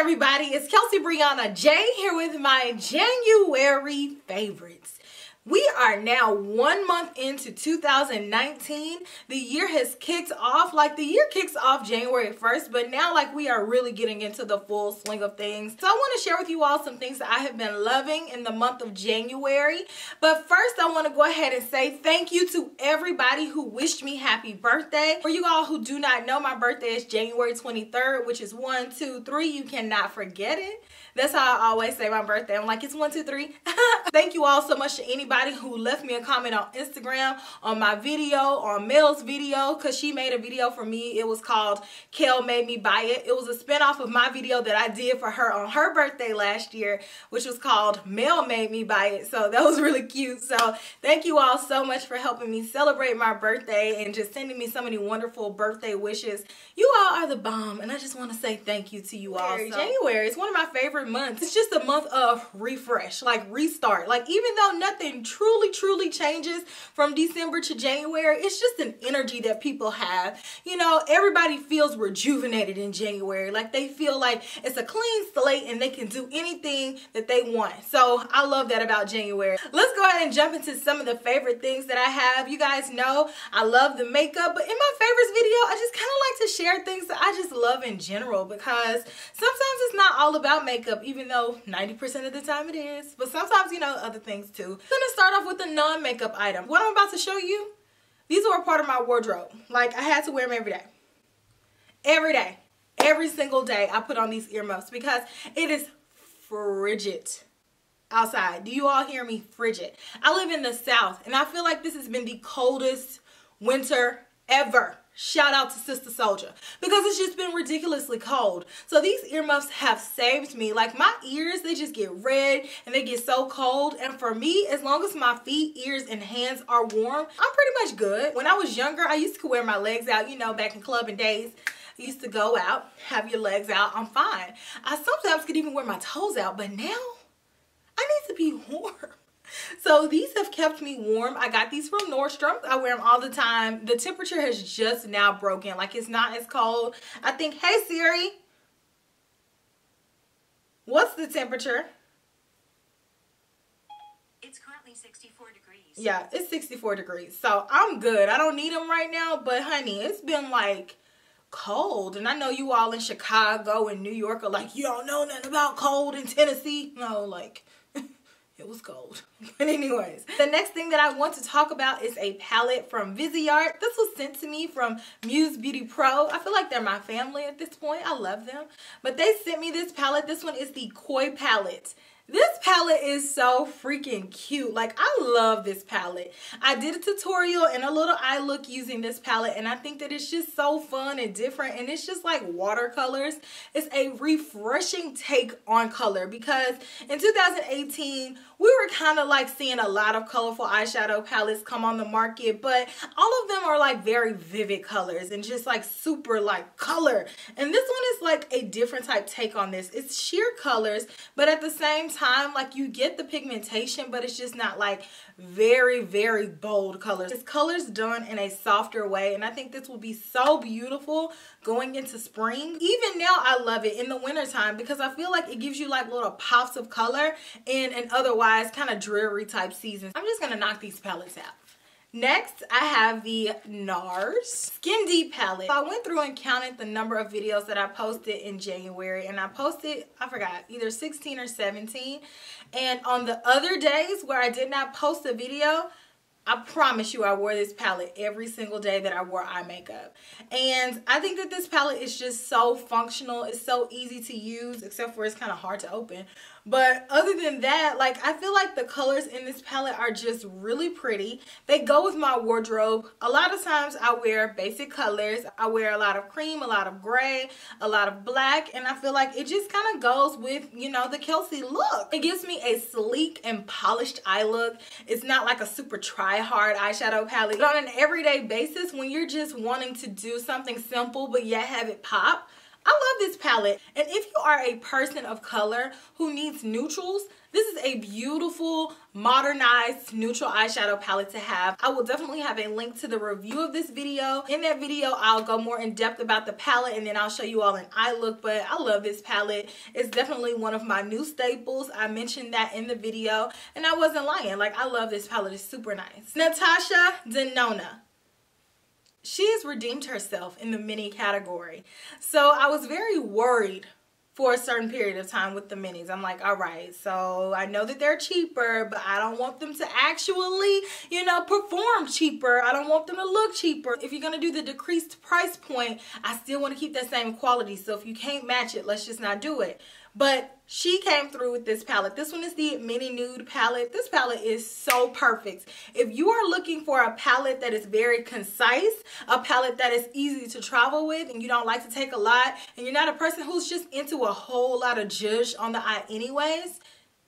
everybody, it's Kelsee Briana J here with my January favorites. We are now 1 month into 2019. The year has kicked off. Like, the year kicks off January 1st, but now like we are really getting into the full swing of things. So I want to share with you all some things that I have been loving in the month of January. But first, I want to go ahead and say thank you to everybody who wished me happy birthday. For you all who do not know, my birthday is January 23rd, which is 1, 2, 3. You cannot forget it. That's how I always say my birthday. I'm like, it's 1, 2, 3. Thank you all so much to anybody who left me a comment on Instagram, on my video, on Mel's video, because she made a video for me. It was called Kel Made Me Buy It. It was a spinoff of my video that I did for her on her birthday last year, which was called Mel Made Me Buy It. So that was really cute. So thank you all so much for helping me celebrate my birthday and just sending me so many wonderful birthday wishes. You all are the bomb, and I just want to say thank you to you all. January is one of my favorite months. It's just a month of refresh, like restart. Like, even though nothing truly changes from December to January, it's just an energy that people have. You know, everybody feels rejuvenated in January. Like, they feel like it's a clean slate and they can do anything that they want. So I love that about January. Let's go ahead and jump into some of the favorite things that I have. You guys know I love the makeup, but in my favorites video, I just kind of like to share things that I just love in general, because sometimes it's not all about makeup, even though 90% of the time it is. But sometimes, you know, other things too. I'm gonna start off with a non-makeup item. What I'm about to show you, these are a part of my wardrobe. Like, I had to wear them every day. Every day. Every single day I put on these earmuffs because it is frigid outside. Do you all hear me? Frigid. I live in the South, and I feel like this has been the coldest winter ever. Shout out to Sister Soldier, because it's just been ridiculously cold. So these earmuffs have saved me. Like, my ears, they just get red and they get so cold. And for me, as long as my feet, ears, and hands are warm, I'm pretty much good. When I was younger, I used to wear my legs out, you know, back in clubbing days. I used to go out, have your legs out, I'm fine. I sometimes could even wear my toes out, but now I need to be warm. So these have kept me warm. I got these from Nordstrom. I wear them all the time. The temperature has just now broken. Like, it's not as cold. I think, hey Siri, what's the temperature? It's currently 64 degrees. Yeah, it's 64 degrees. So I'm good. I don't need them right now, but honey, it's been like cold. And I know you all in Chicago and New York are like, you don't know nothing about cold in Tennessee. No, like, it was cold. But anyways, the next thing that I want to talk about is a palette from Viseart. This was sent to me from Muse Beauty Pro. I feel like they're my family at this point. I love them. But they sent me this palette. This one is the Koi palette. This palette is so freaking cute. Like, I love this palette. I did a tutorial and a little eye look using this palette, and I think that it's just so fun and different, and it's just like watercolors. It's a refreshing take on color, because in 2018 we were kind of like seeing a lot of colorful eyeshadow palettes come on the market, but all of them are like very vivid colors and just like super like color. And this one is like a different type take on this. It's sheer colors, but at the same time, like, you get the pigmentation, but it's just not like very bold colors. It's colors done in a softer way, and I think this will be so beautiful going into spring. Even now I love it in the wintertime, because I feel like it gives you like little pops of color in an otherwise kind of dreary type season. I'm just gonna knock these palettes out. Next, I have the NARS Skin Deep palette. So I went through and counted the number of videos that I posted in January, and I posted, I forgot, either 16 or 17. And on the other days where I did not post a video, I promise you I wore this palette every single day that I wore eye makeup. And I think that this palette is just so functional. It's so easy to use, except for it's kind of hard to open. But other than that, like, I feel like the colors in this palette are just really pretty. They go with my wardrobe. A lot of times I wear basic colors. I wear a lot of cream, a lot of gray, a lot of black, and I feel like it just kind of goes with, you know, the Kelsee look. It gives me a sleek and polished eye look. It's not like a super try-hard eyeshadow palette. But on an everyday basis, when you're just wanting to do something simple but yet have it pop, I love this palette. And if you are a person of color who needs neutrals, this is a beautiful, modernized neutral eyeshadow palette to have. I will definitely have a link to the review of this video. In that video, I'll go more in depth about the palette and then I'll show you all an eye look, but I love this palette. It's definitely one of my new staples. I mentioned that in the video and I wasn't lying. Like, I love this palette. It's super nice. Natasha Denona. She has redeemed herself in the mini category. So I was very worried for a certain period of time with the minis. I'm like, all right, so I know that they're cheaper, but I don't want them to actually, you know, perform cheaper. I don't want them to look cheaper. If you're gonna do the decreased price point, I still want to keep that same quality. So if you can't match it, let's just not do it. But she came through with this palette. This one is the Mini Nude palette. This palette is so perfect. If you are looking for a palette that is very concise, a palette that is easy to travel with, and you don't like to take a lot, and you're not a person who's just into a whole lot of zhuzh on the eye anyways,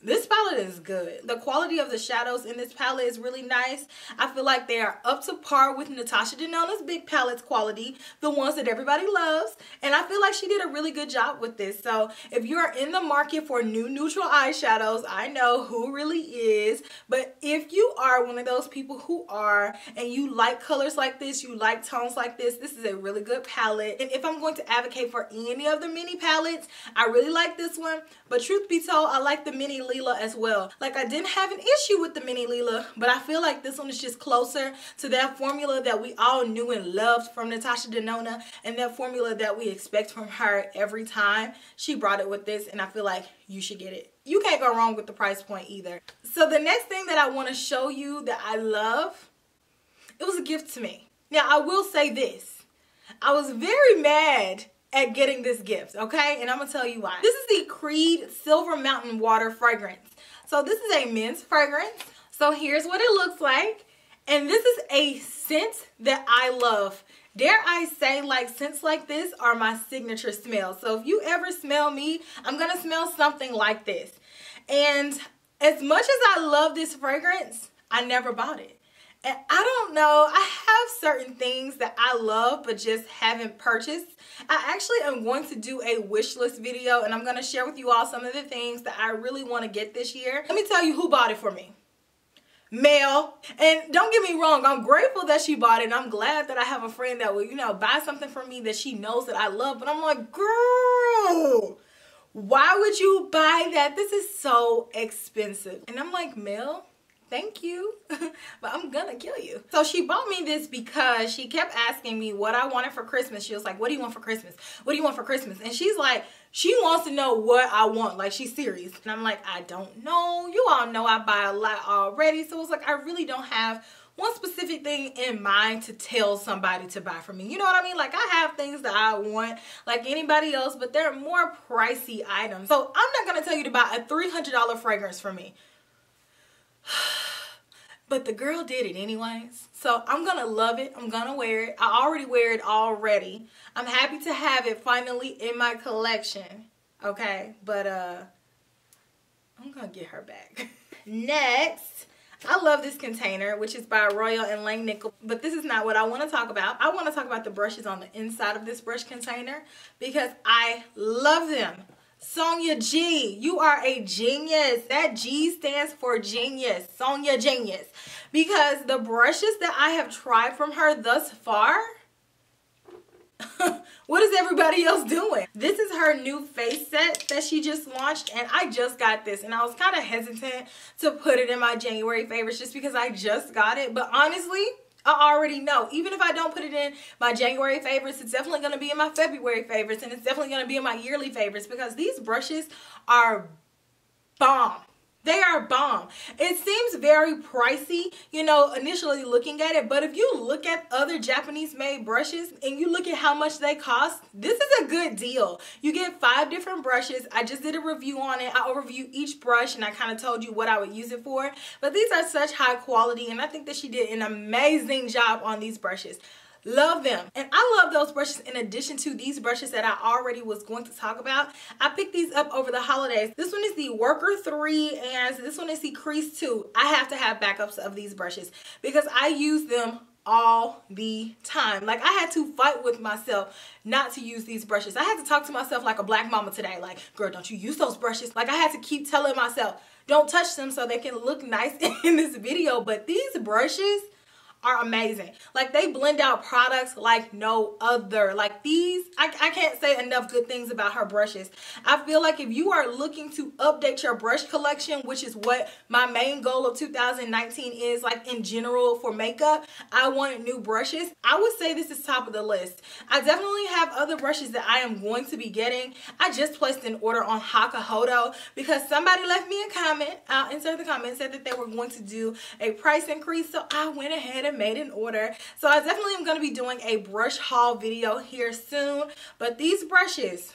this palette is good. The quality of the shadows in this palette is really nice. I feel like they are up to par with Natasha Denona's big palettes quality, the ones that everybody loves. And I feel like she did a really good job with this. So if you're in the market for new neutral eyeshadows, I know who really is. But if you are one of those people who are, and you like colors like this, you like tones like this is a really good palette. And if I'm going to advocate for any of the mini palettes, I really like this one. But truth be told, I like the mini Lila as well. Like, I didn't have an issue with the mini Lila, but I feel like this one is just closer to that formula that we all knew and loved from Natasha Denona, and that formula that we expect from her every time. She brought it with this, and I feel like you should get it. You can't go wrong with the price point either. So the next thing that I want to show you that I love, it was a gift to me. Now, I will say this. I was very mad at getting this gift, okay? And I'm gonna tell you why. This is the Creed Silver Mountain Water fragrance. So this is a men's fragrance. So here's what it looks like. And this is a scent that I love. Dare I say, like, scents like this are my signature smell. So if you ever smell me, I'm gonna smell something like this. And as much as I love this fragrance, I never bought it. And I don't know, I have certain things that I love but just haven't purchased. I actually am going to do a wish list video, and I'm going to share with you all some of the things that I really want to get this year. Let me tell you who bought it for me. Mel. And don't get me wrong, I'm grateful that she bought it, and I'm glad that I have a friend that will, you know, buy something for me that she knows that I love. But I'm like, girl, why would you buy that? This is so expensive. And I'm like, Mel, thank you, but I'm gonna kill you. So she bought me this because she kept asking me what I wanted for Christmas. She was like, what do you want for Christmas? What do you want for Christmas? And she's like, she wants to know what I want. Like, she's serious. And I'm like, I don't know. You all know I buy a lot already. So it's like, I really don't have one specific thing in mind to tell somebody to buy for me. You know what I mean? Like, I have things that I want like anybody else, but they're more pricey items. So I'm not gonna tell you to buy a $300 fragrance for me. But the girl did it anyways. So I'm gonna love it. I'm gonna wear it. I already wear it already. I'm happy to have it finally in my collection. Okay, but I'm gonna get her back. Next, I love this container, which is by Royal and Langnickel. But this is not what I want to talk about. I want to talk about the brushes on the inside of this brush container because I love them. Sonia G, you are a genius. That G stands for genius. Sonia Genius. Because the brushes that I have tried from her thus far, what is everybody else doing? This is her new face set that she just launched, and I just got this, and I was kind of hesitant to put it in my January favorites just because I just got it. But honestly, I already know. Even if I don't put it in my January favorites, it's definitely going to be in my February favorites, and it's definitely going to be in my yearly favorites because these brushes are bomb. They are bomb. It seems very pricey, you know, initially looking at it, but if you look at other Japanese made brushes and you look at how much they cost, this is a good deal. You get 5 different brushes. I just did a review on it. I overviewed each brush and I kind of told you what I would use it for, but these are such high quality, and I think that she did an amazing job on these brushes. Love them. And I love those brushes in addition to these brushes that I already was going to talk about. I picked these up over the holidays. This one is the Worker 3 and this one is the Crease 2. I have to have backups of these brushes because I use them all the time. Like, I had to fight with myself not to use these brushes. I had to talk to myself like a black mama today. Like, girl, don't you use those brushes. Like, I had to keep telling myself, don't touch them so they can look nice in this video. But these brushes are amazing. Like, they blend out products like no other. Like, these, I can't say enough good things about her brushes. I feel like if you are looking to update your brush collection, which is what my main goal of 2019 is, like in general for makeup, I wanted new brushes. I would say this is top of the list. I definitely have other brushes that I am going to be getting. I just placed an order on Hourglass because somebody left me a comment. I'll insert the comment, said that they were going to do a price increase, so I went ahead and made an order. So I definitely am going to be doing a brush haul video here soon. But these brushes,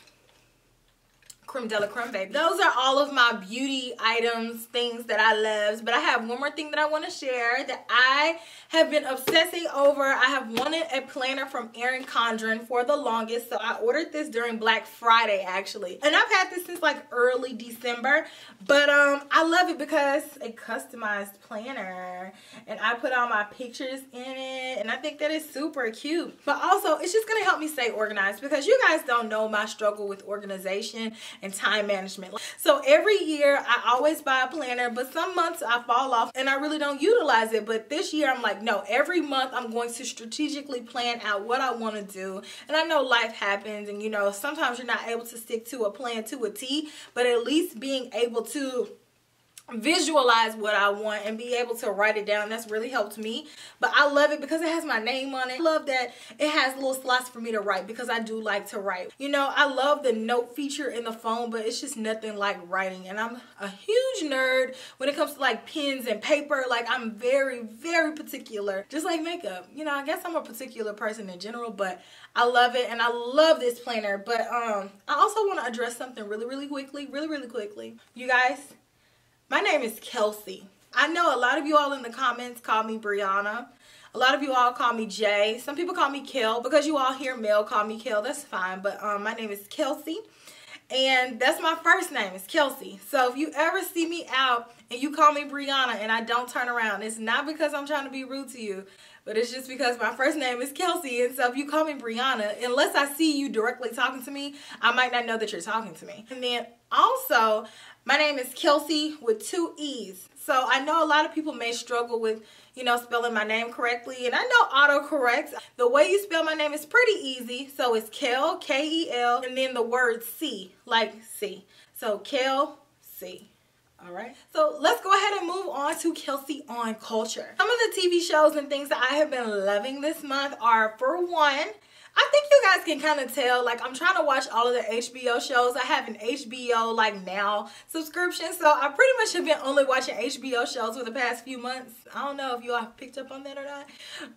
creme de la creme, baby. Those are all of my beauty items, things that I love. But I have one more thing that I want to share that I have been obsessing over. I have wanted a planner from Erin Condren for the longest. So I ordered this during Black Friday, actually. And I've had this since like early December. But I love it because a customized planner. And I put all my pictures in it. And I think that is super cute. But also, it's just going to help me stay organized. Because you guys don't know my struggle with organization and time management. So every year I always buy a planner, but some months I fall off and I really don't utilize it. But this year I'm like, no, every month I'm going to strategically plan out what I want to do. And I know life happens, and you know, sometimes you're not able to stick to a plan to a T, but at least being able to visualize what I want and be able to write it down, that's really helped me. But I love it because it has my name on it. I love that it has little slots for me to write because I do like to write. You know, I love the note feature in the phone, but it's just nothing like writing. And I'm a huge nerd when it comes to like pens and paper. Like, I'm very, very particular, just like makeup. You know, I guess I'm a particular person in general, but I love it and I love this planner. But I also want to address something really quickly. You guys, my name is Kelsee. I know a lot of you all in the comments call me Briana. A lot of you all call me Jay. Some people call me Kel. Because you all hear Mel call me Kel, that's fine. But my name is Kelsee. And that's my first name, is Kelsee. So if you ever see me out and you call me Briana and I don't turn around, it's not because I'm trying to be rude to you, but it's just because my first name is Kelsee. And so if you call me Briana, unless I see you directly talking to me, I might not know that you're talking to me. And then also, my name is Kelsee with 2 E's. So I know a lot of people may struggle with, you know, spelling my name correctly. And I know autocorrect. The way you spell my name is pretty easy. So it's Kel, K-E-L, and then the word C, like C. So Kelsee. Alright, so let's go ahead and move on to Kelsee on culture. Some of the TV shows and things that I have been loving this month are, for one, I think you guys can kind of tell, like, I'm trying to watch all of the HBO shows. I have an HBO, like, Now subscription, so I pretty much have been only watching HBO shows for the past few months. I don't know if you all picked up on that or not,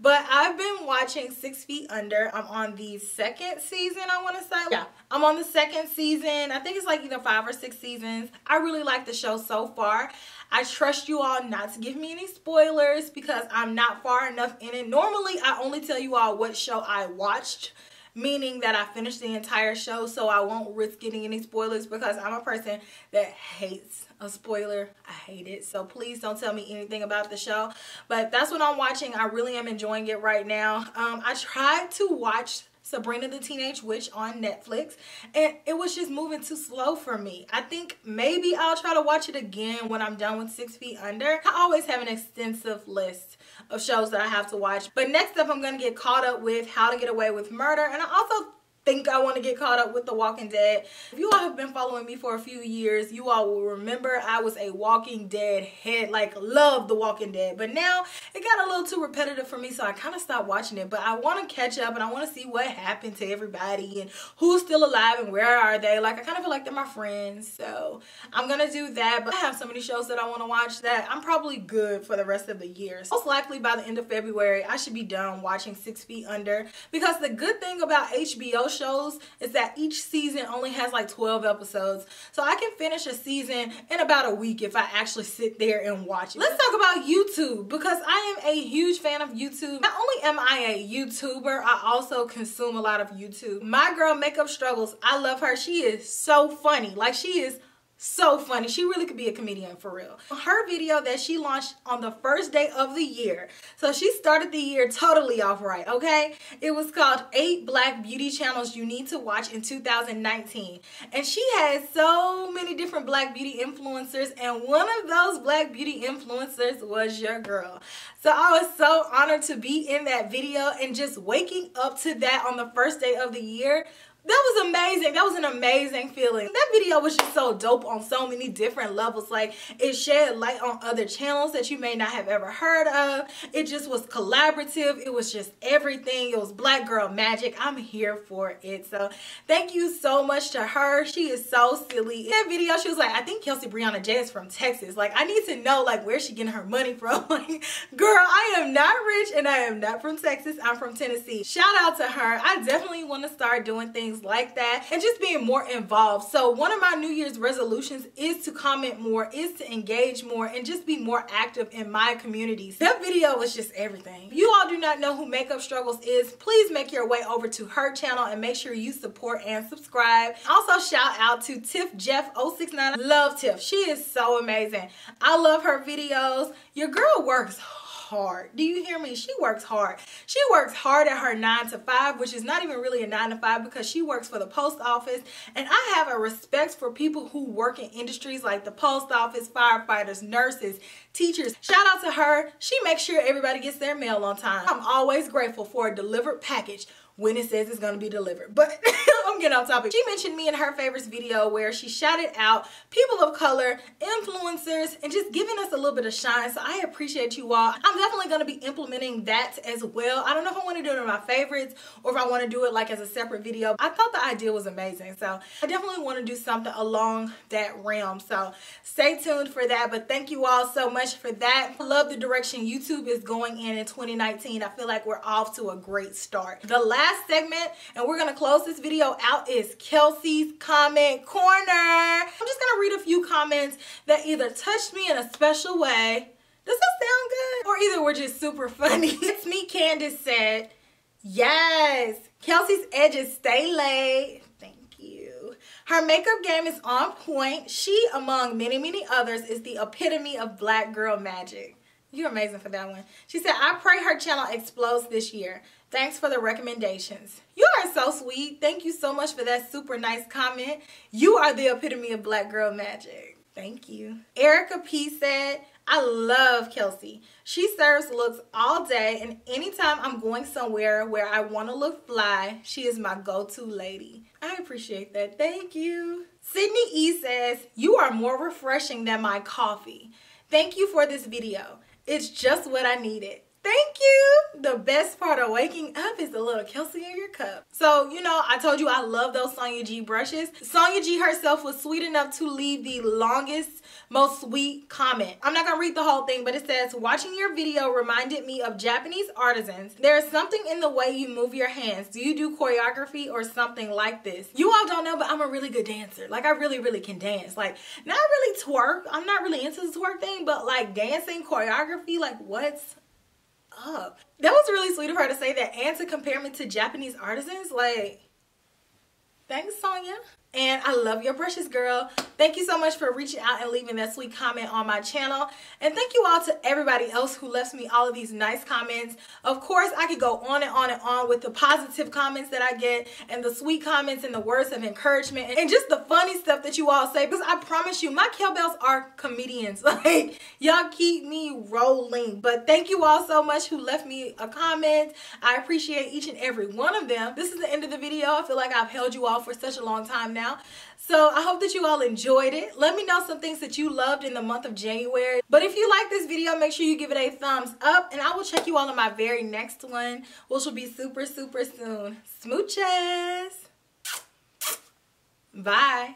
but I've been watching 6 Feet Under. I'm on the 2nd season, I want to say. Yeah, I'm on the 2nd season. I think it's like either 5 or 6 seasons. I really like the show so far. I trust you all not to give me any spoilers because I'm not far enough in it. Normally, I only tell you all what show I watched, meaning that I finished the entire show, so I won't risk getting any spoilers because I'm a person that hates a spoiler. I hate it. So please don't tell me anything about the show. But that's what I'm watching. I really am enjoying it right now. I tried to watch Sabrina the Teenage Witch on Netflix, and it was just moving too slow for me. I think maybe I'll try to watch it again when I'm done with 6 Feet Under. I always have an extensive list of shows that I have to watch. But next up, I'm going to get caught up with How to Get Away with Murder, and I also think I want to get caught up with The Walking Dead. If you all have been following me for a few years, you all will remember I was a Walking Dead head, like loved The Walking Dead. But now it got a little too repetitive for me, so I kind of stopped watching it. But I want to catch up and I want to see what happened to everybody and who's still alive and where are they. Like, I kind of feel like they're my friends, so I'm going to do that. But I have so many shows that I want to watch that I'm probably good for the rest of the year. Most likely by the end of February, I should be done watching 6 Feet Under, because the good thing about HBO shows is that each season only has like 12 episodes, so I can finish a season in about a week if I actually sit there and watch it. Let's talk about YouTube, because I am a huge fan of YouTube. Not only am I a YouTuber, I also consume a lot of YouTube. My girl Makeup Struggles, I love her. She is so funny. Like, she is So funny. She really could be a comedian for real. Her video that she launched on the first day of the year. So she started the year totally off right, okay? It was called 8 Black Beauty Channels You Need to Watch in 2019. And she had so many different Black beauty influencers, and one of those Black beauty influencers was your girl. So I was so honored to be in that video, and just waking up to that on the first day of the year, that was amazing. That was an amazing feeling. That video was just so dope on so many different levels. Like, it shed light on other channels that you may not have ever heard of. It just was collaborative. It was just everything. It was Black girl magic. I'm here for it. So thank you so much to her. She is so silly. In that video, she was like, I think Kelsee Briana J is from Texas. Like, I need to know, like, where's she getting her money from? Like, girl, I am not rich and I am not from Texas. I'm from Tennessee. Shout out to her. I definitely want to start doing things like that and just being more involved. So one of my New Year's resolutions is to comment more, is to engage more, and just be more active in my communities. That video was just everything. If you all do not know who Makeup Struggles is, please make your way over to her channel and make sure you support and subscribe. Also, shout out to Tiff Jeff 069. Love Tiff. She is so amazing. I love her videos. Your girl works hard. Do you hear me? She works hard. She works hard at her 9 to 5, which is not even really a 9 to 5 because she works for the post office. And I have a respect for people who work in industries like the post office, firefighters, nurses, teachers. Shout out to her. She makes sure everybody gets their mail on time. I'm always grateful for a delivered package when it says it's going to be delivered. But I'm getting off topic. She mentioned me in her favorites video where she shouted out people of color, influencers, and just giving us a little bit of shine. So I appreciate you all. I'm definitely going to be implementing that as well. I don't know if I want to do it in my favorites or if I want to do it like as a separate video. I thought the idea was amazing. So I definitely want to do something along that realm. So stay tuned for that. But thank you all so much for that. I love the direction YouTube is going in 2019. I feel like we're off to a great start. The last segment, and we're gonna close this video out, is Kelsee's comment corner. I'm just gonna read a few comments that either touched me in a special way. Does that sound good? Or either were just super funny. It's me, Candace said, yes, Kelsee's edges stay laid. Thank you. Her makeup game is on point. She, among many, many others, is the epitome of Black girl magic. You're amazing for that one. She said, I pray her channel explodes this year. Thanks for the recommendations. You are so sweet. Thank you so much for that super nice comment. You are the epitome of Black girl magic. Thank you. Erica P said, I love Kelsee. She serves looks all day, and anytime I'm going somewhere where I want to look fly, she is my go-to lady. I appreciate that. Thank you. Sydney E says, you are more refreshing than my coffee. Thank you for this video. It's just what I needed. Thank you. The best part of waking up is a little Kelsee in your cup. So, you know, I told you I love those Sonia G brushes. Sonia G herself was sweet enough to leave the longest, most sweet comment. I'm not gonna read the whole thing, but it says, watching your video reminded me of Japanese artisans. There is something in the way you move your hands. Do you do choreography or something like this? You all don't know, but I'm a really good dancer. Like, I really, really can dance. Like, not really twerk. I'm not really into the twerk thing, but like dancing, choreography, like what's up? That was really sweet of her to say that and to compare me to Japanese artisans. Like, thanks, Sonia. And I love your brushes, girl. Thank you so much for reaching out and leaving that sweet comment on my channel. And thank you all to everybody else who left me all of these nice comments. Of course, I could go on and on and on with the positive comments that I get and the sweet comments and the words of encouragement and just the funny stuff that you all say, because I promise you, my Kel Belles are comedians. Like, y'all keep me rolling. But thank you all so much who left me a comment. I appreciate each and every one of them. This is the end of the video. I feel like I've held you all for such a long time now. So I hope that you all enjoyed it. Let me know some things that you loved in the month of January. But if you like this video, make sure you give it a thumbs up. And I will check you all in my very next one, which will be super, super soon. Smooches. Bye.